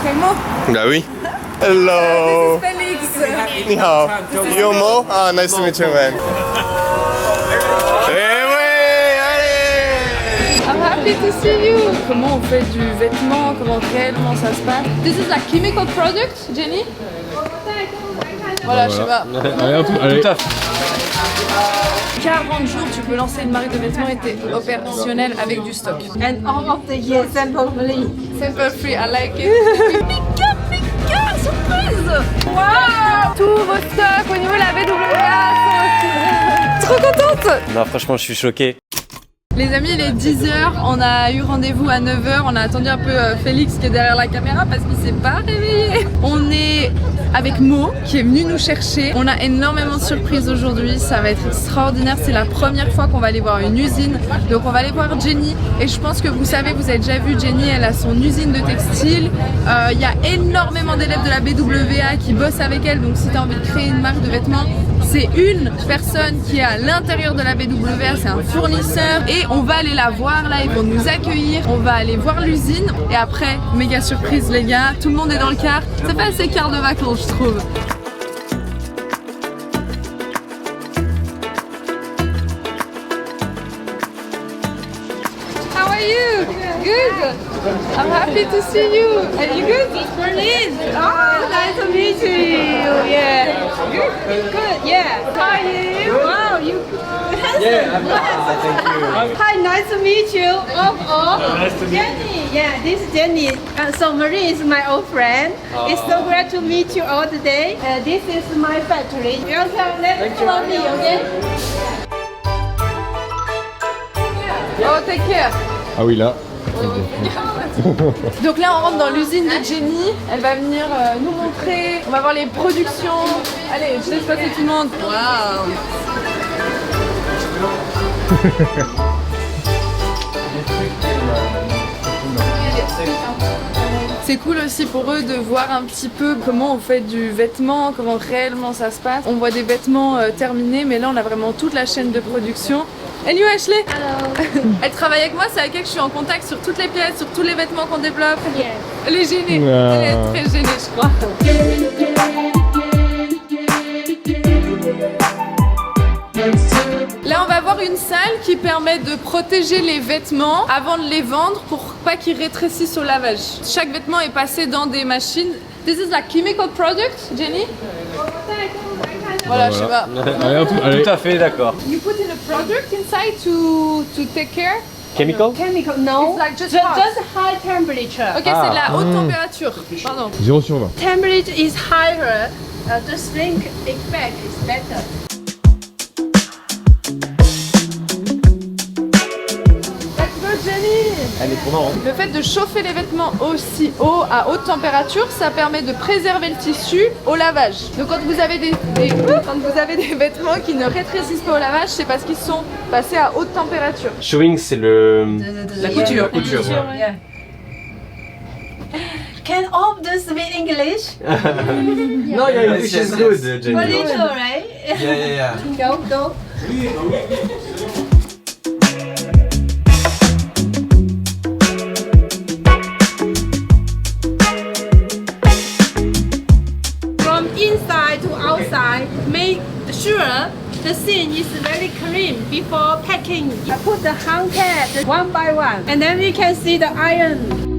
rencontrer Mo. Bah oui. Hello. This is Felix. Ni hao. You're Mo? Ah, nice to meet you, man. Eh ouais, allez. I'm happy to see you. Comment on fait du vêtement? Comment réellement ça se passe? This is like chemical product, Jenny? Voilà, je sais pas. Allez, tout à fait. 40 jours, tu peux lancer une marque de vêtements et t'es opérationnel avec du stock. And all of the year sample free. Simple free, I like it. Mika, surprise! Waouh! Tous vos stocks au niveau de la BWA sont... Trop contente! Non, franchement, je suis choqué. Les amis, il est 10h, on a eu rendez-vous à 9h, on a attendu un peu Félix qui est derrière la caméra parce qu'il s'est pas réveillé. On est avec Mo qui est venu nous chercher. On a énormément de surprises aujourd'hui, ça va être extraordinaire. C'est la première fois qu'on va aller voir une usine. Donc on va aller voir Jenny et je pense que vous savez, vous avez déjà vu Jenny, elle a son usine de textile. Il y a énormément d'élèves de la BWA qui bossent avec elle, donc si tu as envie de créer une marque de vêtements, c'est une personne qui est à l'intérieur de la BWA, c'est un fournisseur et on va aller la voir là, ils vont nous accueillir, on va aller voir l'usine et après, méga surprise les gars, tout le monde est dans le car, ça fait assez quart de vacances je trouve. How are you? Good. I'm happy to see you. Are you good? Berlin. Oh, nice to meet you. Yeah. Good. Good. Yeah. How are you? Wow, you. Yeah, I'm fine, thank you. Hi, nice to meet you. Nice to meet Jenny. Yeah, this is Jenny. So Marie is my old friend. It's so great to meet you all today. This is my factory. Welcome. Let's follow me, okay? Oh, take care. Ah oui, là. Donc là on rentre dans l'usine de Jenny, elle va venir nous montrer, on va voir les productions. Allez, je laisse passer tout le monde. Waouh. C'est cool aussi pour eux de voir un petit peu comment on fait du vêtement, comment réellement ça se passe. On voit des vêtements terminés, mais là on a vraiment toute la chaîne de production. And you Ashley? Hello. Elle travaille avec moi, c'est avec elle que je suis en contact sur toutes les pièces, sur tous les vêtements qu'on développe. Yeah. Elle est gênée, elle est très gênée je crois. Là on va voir une salle qui permet de protéger les vêtements avant de les vendre pour pas qu'ils rétrécissent au lavage. Chaque vêtement est passé dans des machines. This is like chemical product, Jenny? Voilà, je sais pas. Allez, tout à fait, d'accord. You put in a product inside to take care? Chemical? Chemical? No. It's like just Just high temperature. Ok, c'est de la haute température. Pardon. 0 sur 20. Temperature is higher. The shrink effect is better. Elle est tournante. Le fait de chauffer les vêtements aussi haut, à haute température, ça permet de préserver le tissu au lavage. Donc quand vous avez des vêtements qui ne rétrécissent pas au lavage, c'est parce qu'ils sont passés à haute température. Showing, c'est le... La couture. Yeah. Can all of this speak English? No, your English is good, Jenny. For little, right? Yeah. Go. From inside to outside, make sure the scene is very clean before packing. I put the hand cap one by one, and then we can see the iron.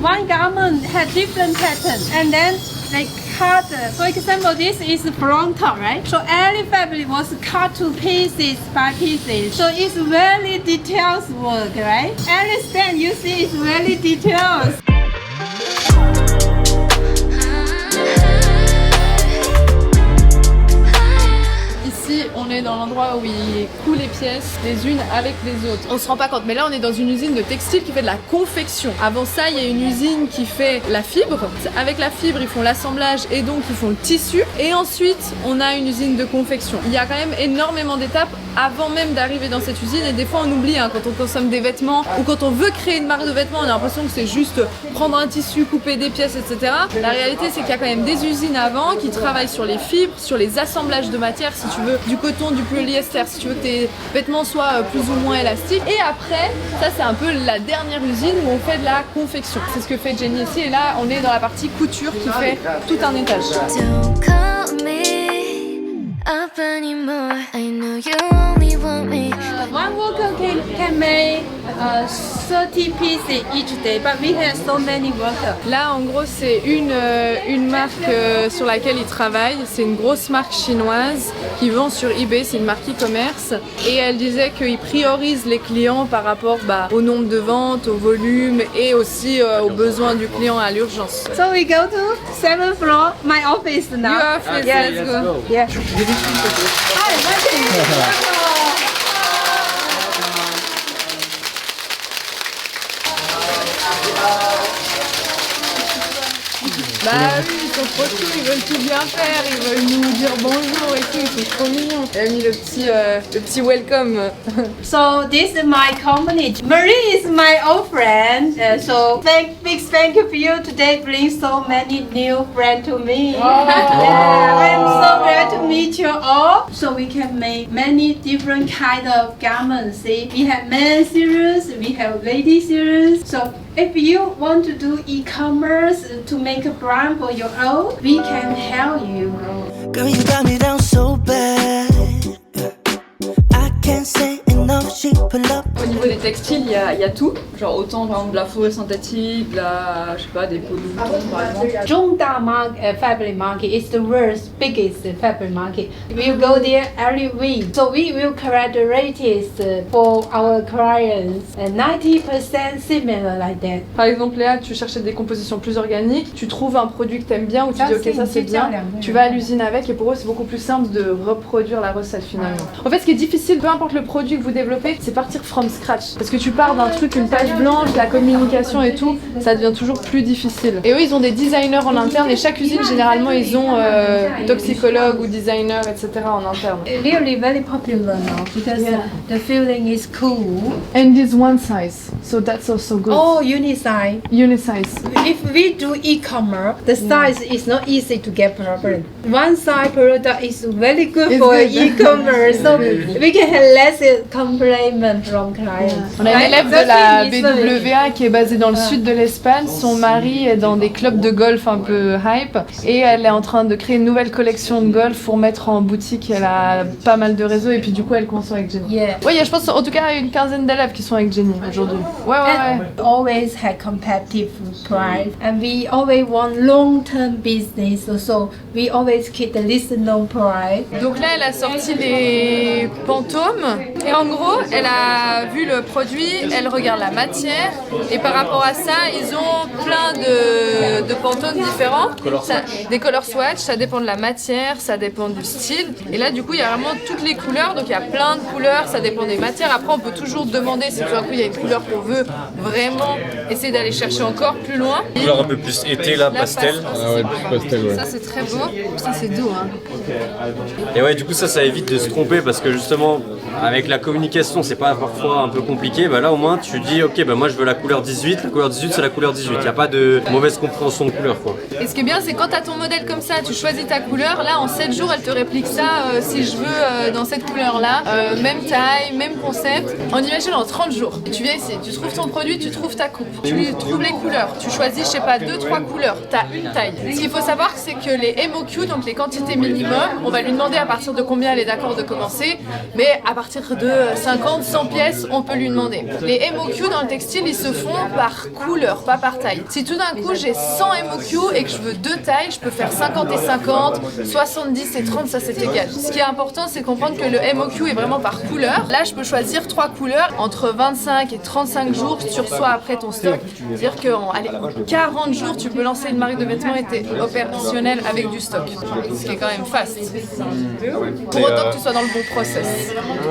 One garment has different patterns, and then they cut. For example, this is frontal, right? So every fabric was cut to pieces by pieces. So it's very detailed work, right? Every stand you see is very detailed. Ici, on est dans l'endroit où ils et coud les pièces les unes avec les autres. On se rend pas compte, mais là on est dans une usine de textile qui fait de la confection. Avant ça, il y a une usine qui fait la fibre. Avec la fibre, ils font l'assemblage et donc ils font le tissu. Et ensuite, on a une usine de confection. Il y a quand même énormément d'étapes avant même d'arriver dans cette usine et des fois on oublie quand on consomme des vêtements ou quand on veut créer une marque de vêtements, on a l'impression que c'est juste prendre un tissu, couper des pièces, etc. La réalité, c'est qu'il y a quand même des usines avant qui travaillent sur les fibres, sur les assemblages de matières, si tu veux du coton, du polyester, si tu veux que tes vêtements soient plus ou moins élastiques. Et après, ça c'est un peu la dernière usine où on fait de la confection. C'est ce que fait Jenny ici et là on est dans la partie couture qui fait tout un étage. Don't call me up anymore. I know you only want me. One worker can make 30 pieces each day, but we have so many workers. Là, en gros, c'est une marque sur laquelle ils travaillent. C'est une grosse marque chinoise qui vend sur eBay. C'est une marque e-commerce. Et elle disait qu'ils priorisent les clients par rapport au nombre de ventes, au volume et aussi aux besoins du client à l'urgence. So we go to 7th floor, my office now. Your office, let's go. Yeah. Bah oui, ils sont trop chauds, ils veulent tout bien faire, ils veulent nous dire bonjour et tout, ils sont trop mignons. Elle a mis le petit welcome. So this is my company. Marie is my old friend. So big thank you for you today. Bring so many new friends to me. Yeah, I'm so glad to meet you all. So we can make many different kind of garments. See, we have men series, we have lady series. So if you want to do e-commerce to make a brand for your own, we can help you. Girl, you got me down so bad. I can't say enough, she pull up. Au niveau des textiles, il y a tout. Genre autant par exemple de la forêt synthétique, je sais pas, des peaux de mouton par exemple. Zhongda fabric market is the world's biggest fabric market. We go there every week. So we will create the rates for our clients. 90% similar like that. Par exemple, Léa, tu cherchais des compositions plus organiques, tu trouves un produit que tu aimes bien ou tu dis ok, ça c'est bien, tu vas à l'usine avec et pour eux c'est beaucoup plus simple de reproduire la recette finalement. En fait, ce qui est difficile, peu importe le produit que vous développez, c'est partir from scratch. Parce que tu pars d'un truc, une page blanche, la communication et tout, ça devient toujours plus difficile. Et eux, ils ont des designers en interne et chaque usine, généralement, ils ont toxicologue ou designer, etc. en interne. Really very popular now because the feeling is cool. And this one size, so that's also good. Oh, unisize. Unisize. If we do e-commerce, the size is not easy to get problem. One size product is very good It's for good. e-commerce, so we can have less complaint from clients. On a une élève de la BWA qui est basée dans le sud de l'Espagne. Son mari est dans des clubs de golf un peu hype et elle est en train de créer une nouvelle collection de golf pour mettre en boutique. Elle a pas mal de réseaux et puis du coup elle conçoit avec Jenny. Yeah. Ouais, il y a, je pense en tout cas une quinzaine d'élèves qui sont avec Jenny aujourd'hui. Ouais. And always had competitive price, and we always want long-term business. So we always keep the reasonable price. Donc là elle a sorti les Pantômes et en gros elle a vu le produit, elle regarde la matière et par rapport à ça ils ont plein de Pantômes différents. Des color swatch, ça dépend de la matière, ça dépend du style et là du coup il y a vraiment toutes les couleurs, donc il y a plein de couleurs, ça dépend des matières. Après on peut toujours demander si tout d'un coup il y a une couleur qu'on veut vraiment essayer d'aller chercher encore plus loin. Couleur un peu plus été là, pastel. Ah ouais, pastel, ouais. Ça c'est très beau, ça c'est doux hein. Et ouais, du coup ça évite de se tromper parce que justement avec la communication c'est pas parfois un peu compliqué. Bah là au moins tu dis ok, bah moi je veux la couleur 18, la couleur 18 c'est la couleur 18, y a pas de mauvaise compréhension de couleur quoi. Et ce qui est bien c'est quand t'as ton modèle comme ça, tu choisis ta couleur, là en 7 jours elle te réplique ça si je veux dans cette couleur là, même taille, même concept, on imagine en 30 jours. Et tu viens ici, tu trouves ton produit, tu trouves ta coupe, tu trouves les couleurs, tu choisis je sais pas 2-3 couleurs, t'as une taille. Ce qu'il faut savoir c'est que les MOQ, donc les quantités minimum, on va lui demander à partir de combien elle est d'accord de commencer, mais à partir de 50-100 pièces on peut lui lui demander. Les MOQ dans le textile, ils se font par couleur, pas par taille. Si tout d'un coup j'ai 100 MOQ et que je veux 2 tailles, je peux faire 50 et 50, 70 et 30, ça c'est égal. Ce qui est important, c'est comprendre que le MOQ est vraiment par couleur. Là, je peux choisir 3 couleurs. Entre 25 et 35 jours, tu reçois après ton stock. C'est-à-dire qu'en 40 jours, tu peux lancer une marque de vêtements et t'es opérationnel avec du stock. Ce qui est quand même fast. Pour autant que tu sois dans le bon process.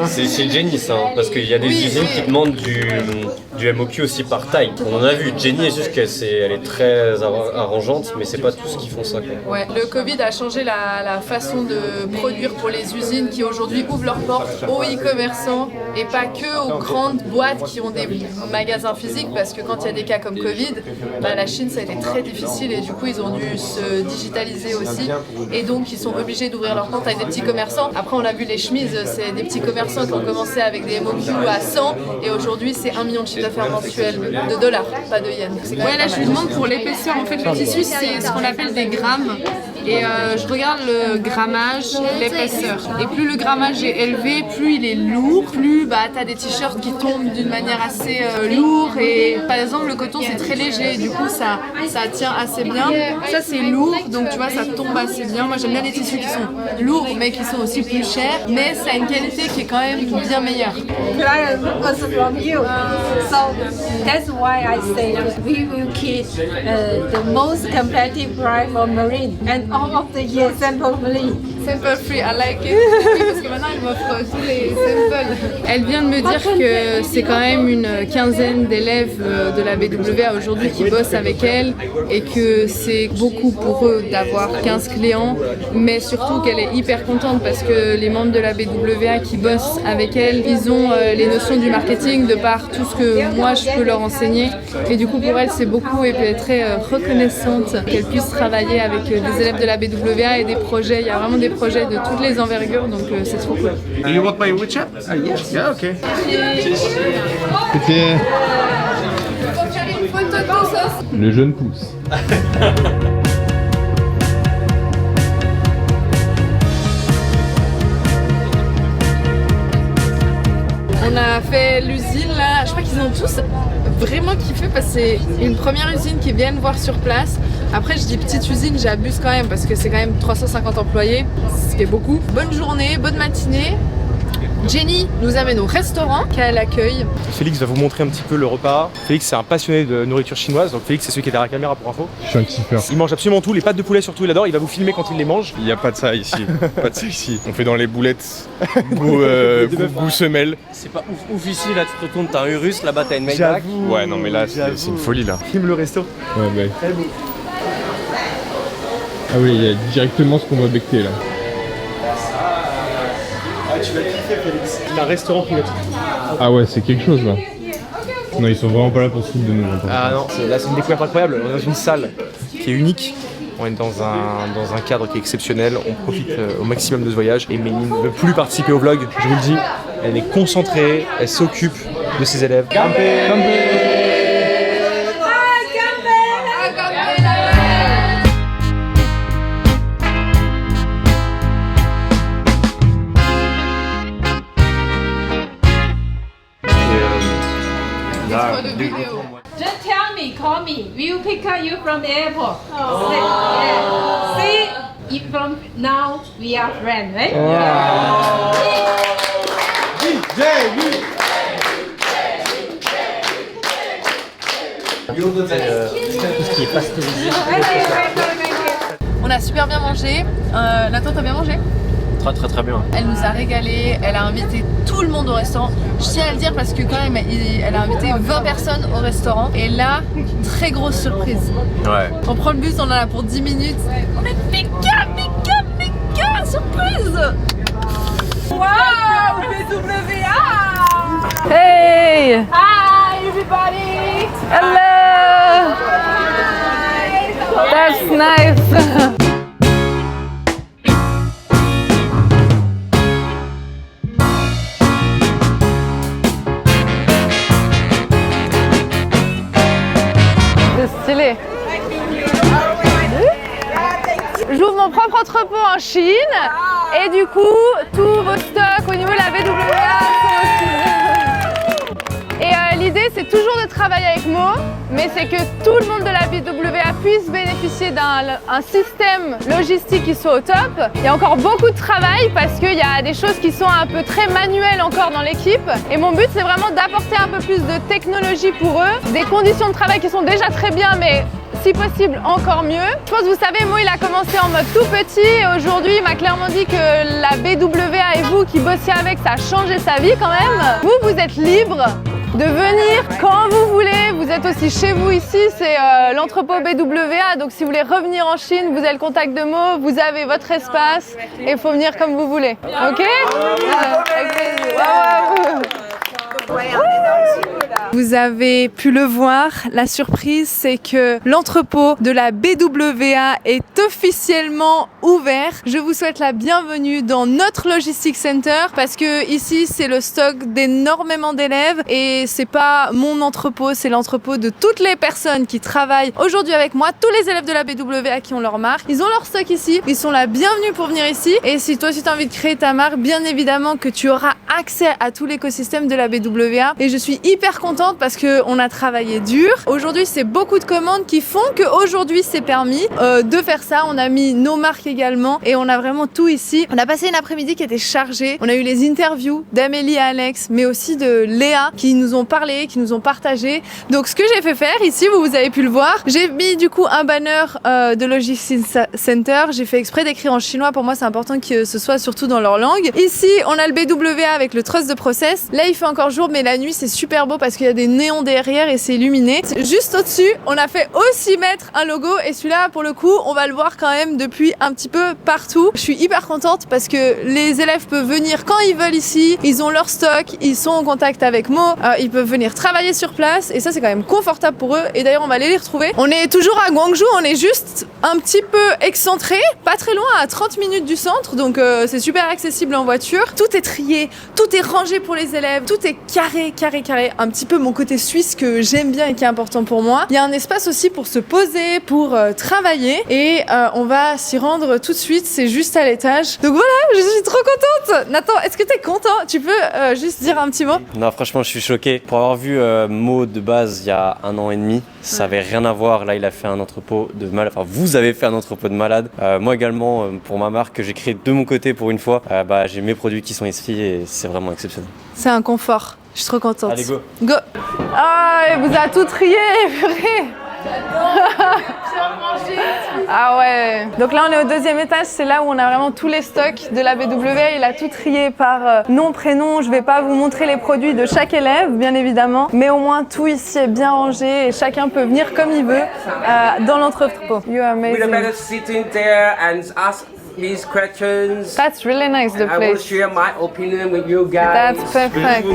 C'est Jenny ça, hein, parce qu'il y a des usines qui demandent du MOQ aussi par taille. On en a vu, Jenny est juste qu'elle est très arrangeante, mais c'est pas tous qui font ça. Quoi. Ouais, le Covid a changé la façon de produire pour les usines qui aujourd'hui ouvrent leurs portes aux e-commerçants et pas que aux grandes boîtes qui ont des magasins physiques, parce que quand il y a des cas comme Covid, bah, la Chine ça a été très difficile et du coup ils ont dû se digitaliser aussi et donc ils sont obligés d'ouvrir leurs portes avec des petits commerçants. Après on a vu les chemises, c'est des petits commerçants qui ont commencé avec des MOQ à 100 et aujourd'hui c'est 1 million de chiffre d'affaires mensuel de dollars, pas de yens. Ouais, là je lui demande pour l'épaisseur, en fait le tissu c'est ce qu'on appelle des grammes et je regarde le grammage, l'épaisseur. Et plus le grammage est élevé, plus il est lourd, plus bah, t'as des t-shirts qui tombent d'une manière assez lourde et par exemple le coton c'est très léger, du coup ça tient assez bien. Ça c'est lourd, donc tu vois ça tombe assez bien. Moi j'aime bien les tissus qui sont lourds mais qui sont aussi plus chers, mais ça a une qualité qui est quand même bien meilleure. From you. So that's why I say we will keep the most competitive price for marine and all of the year sample marine. Sample free, I like it. Oui, parce que maintenant elle m'offre tous les samples. Elle vient de me dire que c'est quand même une quinzaine d'élèves de la BWA aujourd'hui qui bossent avec elle et que c'est beaucoup pour eux d'avoir 15 clients, mais surtout qu'elle est hyper contente parce que les membres de la BWA qui bossent avec elle, ils ont les notions du marketing de par tout ce que moi je peux leur enseigner et du coup pour elle c'est beaucoup et puis elle est très reconnaissante qu'elle puisse travailler avec des élèves de la BWA et des projets, il y a vraiment des projets de toutes les envergures donc c'est trop cool. Do you want my WeChat? Yes. Yeah, okay. C'était le jeune pousse. On a fait l'usine là, je crois qu'ils ont tous vraiment kiffé parce que c'est une première usine qu'ils viennent voir sur place. Après je dis petite usine, j'abuse quand même parce que c'est quand même 350 employés, ce qui est beaucoup. Bonne journée, bonne matinée. Jenny nous amène au restaurant qu'elle accueille. Félix va vous montrer un petit peu le repas. Félix c'est un passionné de nourriture chinoise, donc Félix c'est celui qui est derrière la caméra pour info. Je suis un kiffeur. Il mange absolument tout, les pâtes de poulet surtout il adore, il va vous filmer quand il les mange. Il n'y a pas de ça ici. Pas de ça ici. On fait dans les boulettes goût semelle. C'est pas ouf ici, là tu te retournes, t'as un Urus, là-bas t'as une Maybach. Ouais non mais là c'est une folie là. Filme le resto. Ouais, bah. Ah oui, il y a directement ce qu'on va becter là. Ah tu vas kiffer Félix. C'est un restaurant privé. Ah ouais, c'est quelque chose là. Non, ils sont vraiment pas là pour se foutre de nous. Ah non, là c'est une découverte incroyable. On est dans une salle qui est unique. On est dans un cadre qui est exceptionnel. On profite au maximum de ce voyage. Et Méline ne veut plus participer au vlog, je vous le dis. Elle est concentrée, elle s'occupe de ses élèves. Just tell me, call me. We will pick up you from the airport. Yeah. See, if from now we are friends, right? Tout ce qui est pasteurisé. On a super bien mangé. Nathan, t'as bien mangé? Très bien. Elle nous a régalé, elle a invité tout le monde au restaurant. Je tiens à le dire parce que quand même, elle a invité 20 personnes au restaurant. Et là, très grosse surprise. Ouais. On prend le bus, on en a pour 10 minutes. On est méga surprise. Waouh, BWA. Hey. Hi, everybody. Hello. Hi. That's nice. Stylé. J'ouvre mon propre entrepôt en Chine et du coup tous vos stocks au niveau de la BWA sont aussi... Et l'idée, c'est toujours de travailler avec Mo, mais c'est que tout le monde de la BWA puisse bénéficier d'un système logistique qui soit au top. Il y a encore beaucoup de travail parce qu'il y a des choses qui sont un peu très manuelles encore dans l'équipe. Et mon but, c'est vraiment d'apporter un peu plus de technologie pour eux, des conditions de travail qui sont déjà très bien, mais si possible encore mieux. Je pense que vous savez, Mo il a commencé en mode tout petit et aujourd'hui il m'a clairement dit que la BWA et vous qui bossiez avec, ça a changé sa vie quand même. Vous êtes libre de venir quand vous voulez, vous êtes aussi chez vous ici, c'est l'entrepôt BWA, donc si vous voulez revenir en Chine, vous avez le contact de Mo, vous avez votre espace et il faut venir comme vous voulez. Ok? Vous avez pu le voir, la surprise c'est que l'entrepôt de la BWA est officiellement ouvert. Je vous souhaite la bienvenue dans notre Logistic Center parce que ici c'est le stock d'énormément d'élèves et c'est pas mon entrepôt, c'est l'entrepôt de toutes les personnes qui travaillent aujourd'hui avec moi, tous les élèves de la BWA qui ont leur marque. Ils ont leur stock ici, ils sont la bienvenue pour venir ici et si toi aussi tu as envie de créer ta marque, bien évidemment que tu auras accès à tout l'écosystème de la BWA et je suis hyper contente parce qu'on a travaillé dur. Aujourd'hui, c'est beaucoup de commandes qui font qu'aujourd'hui, c'est permis de faire ça. On a mis nos marques également et on a vraiment tout ici. On a passé une après-midi qui était chargée. On a eu les interviews d'Amélie et Alex, mais aussi de Léa qui nous ont parlé, qui nous ont partagé. Donc, ce que j'ai fait faire ici, vous avez pu le voir, j'ai mis du coup un banner de Logistic Center. J'ai fait exprès d'écrire en chinois. Pour moi, c'est important que ce soit surtout dans leur langue. Ici, on a le BWA avec le Trust de Process. Là, il fait encore jour, mais la nuit, c'est super beau parce qu'il y a des néons derrière et c'est illuminé. Juste au-dessus, on a fait aussi mettre un logo et celui-là, pour le coup, on va le voir quand même depuis un petit peu partout. Je suis hyper contente parce que les élèves peuvent venir quand ils veulent ici, ils ont leur stock, ils sont en contact avec Mo, ils peuvent venir travailler sur place et ça, c'est quand même confortable pour eux. Et d'ailleurs, on va aller les retrouver. On est toujours à Guangzhou, on est juste un petit peu excentré, pas très loin, à 30 minutes du centre, donc c'est super accessible en voiture. Tout est trié, tout est rangé pour les élèves, tout est carré, un petit peu mon côté suisse que j'aime bien et qui est important pour moi. Il y a un espace aussi pour se poser, pour travailler et on va s'y rendre tout de suite, c'est juste à l'étage. Donc voilà, je suis trop contente. Nathan, est-ce que t'es content? Tu peux juste dire un petit mot? Non, franchement, je suis choqué. Pour avoir vu Mo de base il y a 1 an et demi, ça avait rien à voir. Là, il a fait un entrepôt de malade. Enfin, vous avez fait un entrepôt de malade. Moi également, pour ma marque que j'ai créée de mon côté pour une fois, j'ai mes produits qui sont ici et c'est vraiment exceptionnel. C'est un confort. Je suis trop contente. Allez, go. Go. Ah, il vous a tout trié, purée. Ah ouais. Donc là, on est au 2e étage. C'est là où on a vraiment tous les stocks de la BWA. Il a tout trié par nom, prénom. Je vais pas vous montrer les produits de chaque élève, bien évidemment. Mais au moins, tout ici est bien rangé et chacun peut venir comme il veut dans l'entrepôt. You are amazing. Sitting there and ask these questions. That's really nice, the place. I will share my opinion with you guys. That's perfect.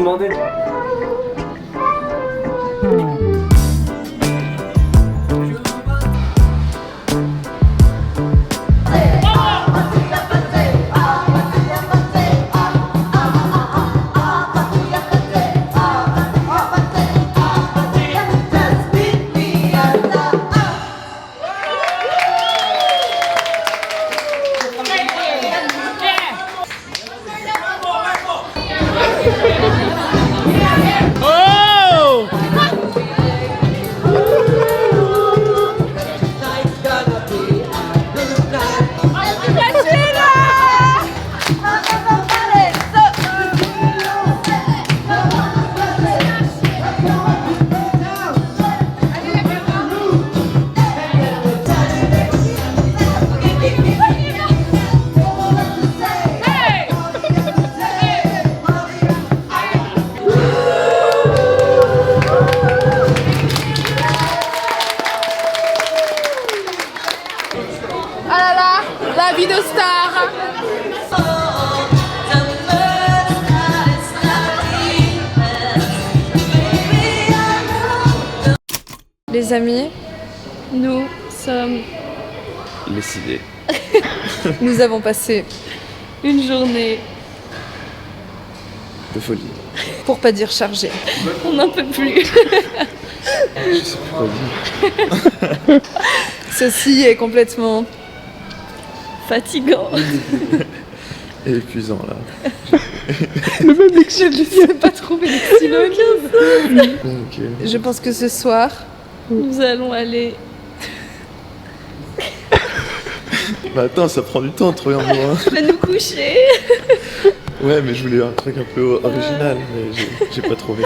La vie de star. Les amis, nous sommes décidés. Nous avons passé une journée de folie. Pour pas dire chargée. On n'en peut plus. Je sais plus quoi dire. Ceci est complètement fatigant. Et épuisant là. Le même lexique. Je ne sais pas trouver l'exilone. Ok. Je pense que ce soir, nous allons aller... Bah attends, ça prend du temps de trouver un mot. On va nous coucher. Ouais, mais je voulais un truc un peu original, mais j'ai pas trouvé.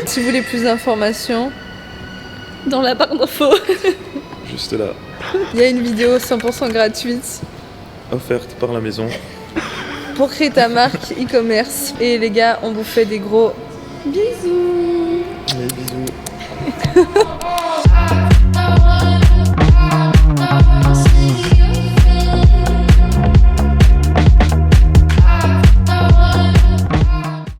Si vous voulez plus d'informations, dans la barre d'infos. Juste là, Il y a une vidéo 100% gratuite offerte par la maison. pour créer ta marque e-commerce. Et les gars, on vous fait des gros bisous.